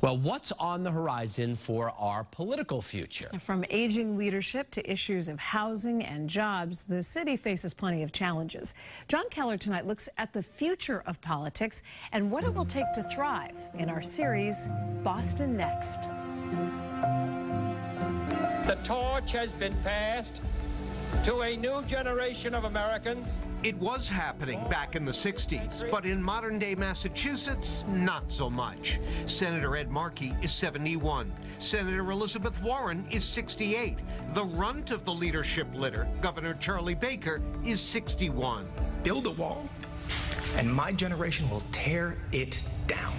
Well, what's on the horizon for our political future? From aging leadership to issues of housing and jobs, the city faces plenty of challenges. John Keller tonight looks at the future of politics and what it will take to thrive in our series, Boston Next. The torch has been passed to a new generation of Americans. It was happening back in the 60s, but in modern-day Massachusetts, not so much. Senator Ed Markey is 71. Senator Elizabeth Warren is 68. The runt of the leadership litter, Governor Charlie Baker, is 61. Build a wall, and my generation will tear it down.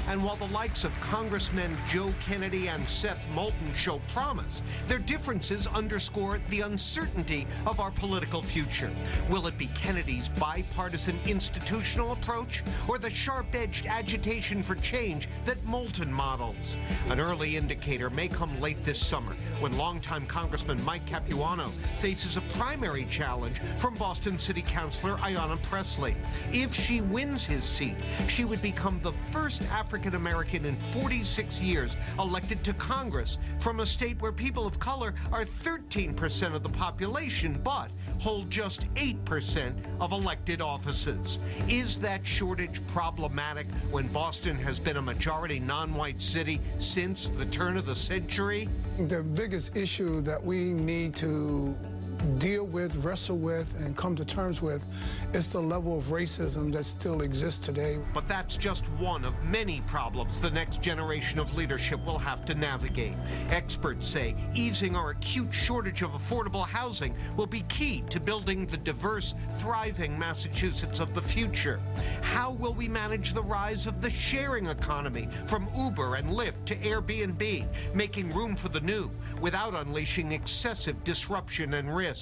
And while the likes of Congressmen Joe Kennedy and Seth Moulton show promise, their differences underscore the uncertainty of our political future. Will it be Kennedy's bipartisan institutional approach or the sharp-edged agitation for change that Moulton models? An early indicator may come late this summer when longtime Congressman Mike Capuano faces a primary challenge from Boston City Councilor Ayanna Pressley. If she wins his seat, she would become the first African-American in 46 years elected to Congress from a state where people of color are 13% of the population, but hold just 8% of elected offices. Is that shortage problematic when Boston has been a majority non-white city since the turn of the century? The biggest issue that we need to deal with, wrestle with, and come to terms with is the level of racism that still exists today. But that's just one of many problems the next generation of leadership will have to navigate. Experts say easing our acute shortage of affordable housing will be key to building the diverse, thriving Massachusetts of the future. How will we manage the rise of the sharing economy from Uber and Lyft to Airbnb, making room for the new without unleashing excessive disruption and risk?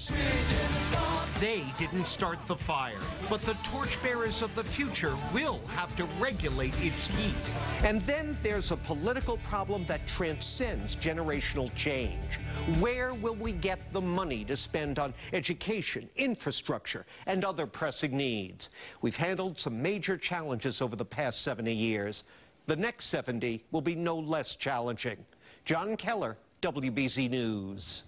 They didn't start the fire, but the torchbearers of the future will have to regulate its heat. And then there's a political problem that transcends generational change. Where will we get the money to spend on education, infrastructure, and other pressing needs? We've handled some major challenges over the past 70 years. The next 70 will be no less challenging. John Keller, WBZ News.